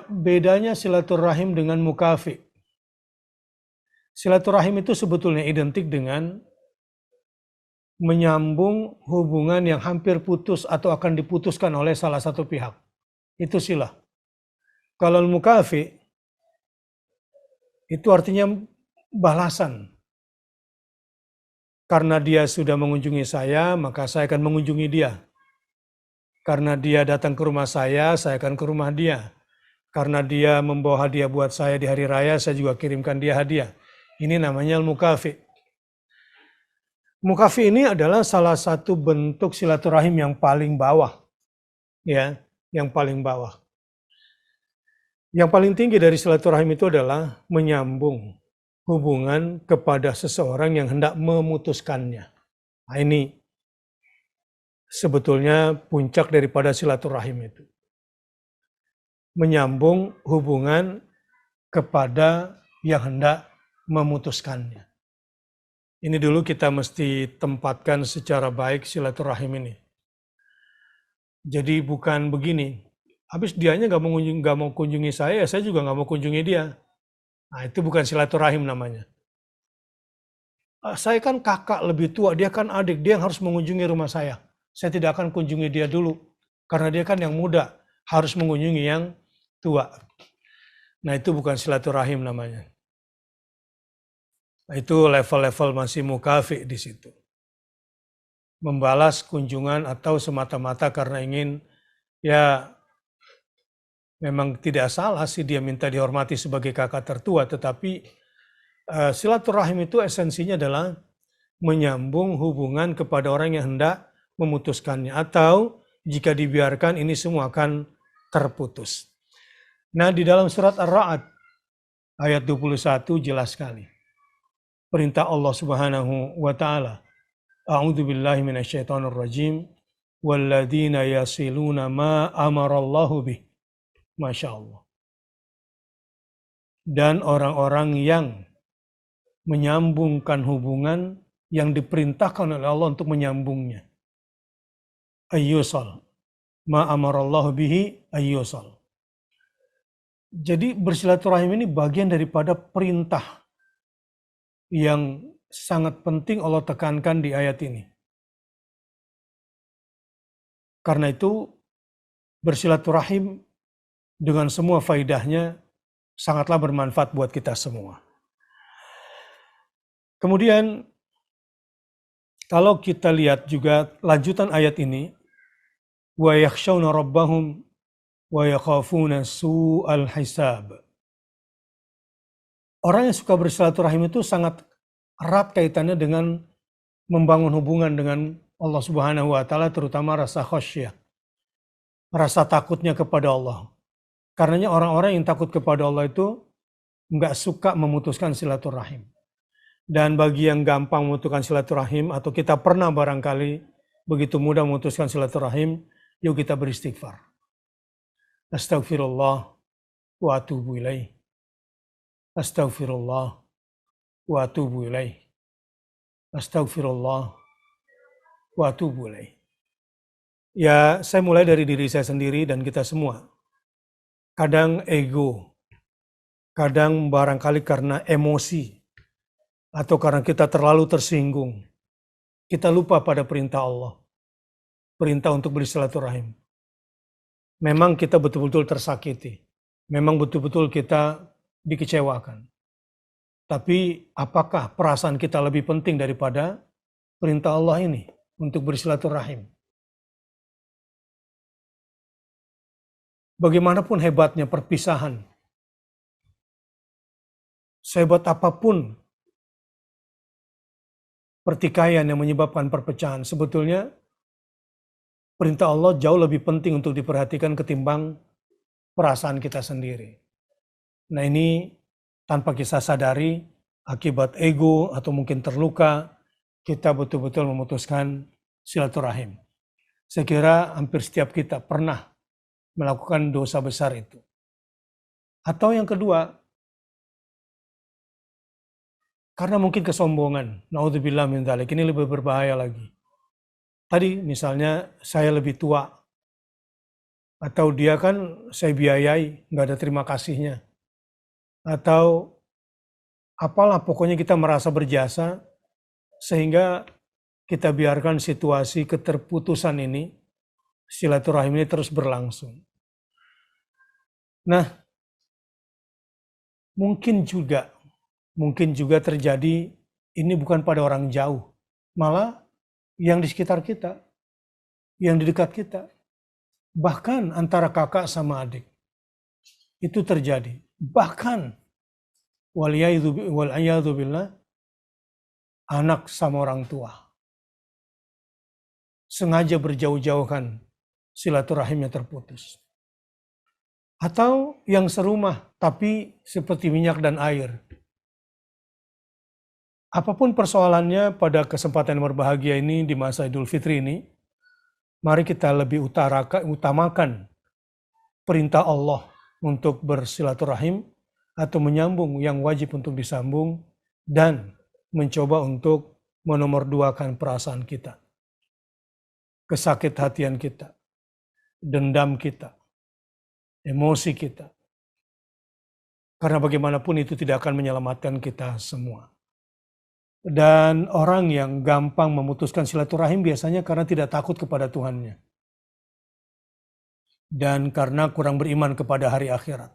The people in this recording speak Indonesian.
Bedanya silaturahim dengan mukafi. Silaturahim itu sebetulnya identik dengan menyambung hubungan yang hampir putus atau akan diputuskan oleh salah satu pihak. Itu silah. Kalau mukafi itu artinya balasan. Karena dia sudah mengunjungi saya, maka saya akan mengunjungi dia. Karena dia datang ke rumah saya akan ke rumah dia. Karena dia membawa hadiah buat saya di hari raya, saya juga kirimkan dia hadiah. Ini namanya al-mukafi. Mukafi ini adalah salah satu bentuk silaturahim yang paling bawah. Ya, yang paling bawah. Yang paling tinggi dari silaturahim itu adalah menyambung hubungan kepada seseorang yang hendak memutuskannya. Nah, ini sebetulnya puncak daripada silaturahim itu. Menyambung hubungan kepada yang hendak memutuskannya. Ini dulu kita mesti tempatkan secara baik silaturahim ini. Jadi bukan begini, habis dianya nggak mau kunjungi saya juga nggak mau kunjungi dia. Nah, itu bukan silaturahim namanya. Saya kan kakak lebih tua, dia kan adik, dia yang harus mengunjungi rumah saya. Saya tidak akan kunjungi dia dulu, karena dia kan yang muda, harus mengunjungi yang tua. Nah, itu bukan silaturahim namanya. Nah, itu level-level masih mukafi di situ. Membalas kunjungan atau semata-mata karena ingin, ya memang tidak salah sih dia minta dihormati sebagai kakak tertua, tetapi silaturahim itu esensinya adalah menyambung hubungan kepada orang yang hendak memutuskannya, atau jika dibiarkan ini semua akan terputus. Nah, di dalam surat Ar-Ra'd ayat 21 jelas sekali. Perintah Allah Subhanahu wa taala. A'udzu billahi minasyaitonir rajim. Walladzina yasiluna ma amarallahu bih. Masya Allah. Dan orang-orang yang menyambungkan hubungan yang diperintahkan oleh Allah untuk menyambungnya. Ayyusal. Ma amarallahu bihi ayyusal. Jadi bersilaturahim ini bagian daripada perintah yang sangat penting Allah tekankan di ayat ini. Karena itu bersilaturahim dengan semua faidahnya sangatlah bermanfaat buat kita semua. Kemudian kalau kita lihat juga lanjutan ayat ini, wa yakhshawna rabbahum wa yakhafuna su'al hisab. Orang yang suka bersilaturahim itu sangat erat kaitannya dengan membangun hubungan dengan Allah Subhanahu wa taala, terutama rasa khasyah. Rasa takutnya kepada Allah. Karenanya orang-orang yang takut kepada Allah itu nggak suka memutuskan silaturahim. Dan bagi yang gampang memutuskan silaturahim, atau kita pernah barangkali begitu mudah memutuskan silaturahim, yuk kita beristighfar. Astaghfirullah wa atubu ilaih. Astaghfirullah wa atubu ilaih. Astaghfirullah wa atubu ilaih. Ya, saya mulai dari diri saya sendiri dan kita semua. Kadang ego, kadang barangkali karena emosi, atau karena kita terlalu tersinggung, kita lupa pada perintah Allah. Perintah untuk bersilaturahim. Memang kita betul-betul tersakiti. Memang betul-betul kita dikecewakan. Tapi apakah perasaan kita lebih penting daripada perintah Allah ini untuk bersilaturahim? Bagaimanapun hebatnya perpisahan, sehebat apapun pertikaian yang menyebabkan perpecahan, sebetulnya perintah Allah jauh lebih penting untuk diperhatikan ketimbang perasaan kita sendiri. Nah, ini tanpa kita sadari, akibat ego atau mungkin terluka, kita betul-betul memutuskan silaturahim. Saya kira hampir setiap kita pernah melakukan dosa besar itu. Atau yang kedua, karena mungkin kesombongan. Naudzubillah min dzalik, ini lebih berbahaya lagi. Tadi misalnya saya lebih tua, Atau dia kan saya biayai, nggak ada terima kasihnya. Atau apalah pokoknya kita merasa berjasa sehingga kita biarkan situasi keterputusan ini, silaturahim ini terus berlangsung. Nah, mungkin juga terjadi ini bukan pada orang jauh, malah yang di sekitar kita, yang di dekat kita, bahkan antara kakak sama adik. Itu terjadi. Bahkan waliyadzubillah, anak sama orang tua sengaja berjauh-jauhan, silaturahimnya terputus. Atau yang serumah tapi seperti minyak dan air. Apapun persoalannya pada kesempatan yang berbahagia ini di masa Idul Fitri ini, mari kita lebih utamakan perintah Allah untuk bersilaturahim atau menyambung yang wajib untuk disambung dan mencoba untuk menomorduakan perasaan kita, kesakit hatian kita, dendam kita, emosi kita. Karena bagaimanapun itu tidak akan menyelamatkan kita semua. Dan orang yang gampang memutuskan silaturahim biasanya karena tidak takut kepada Tuhannya. Dan karena kurang beriman kepada hari akhirat.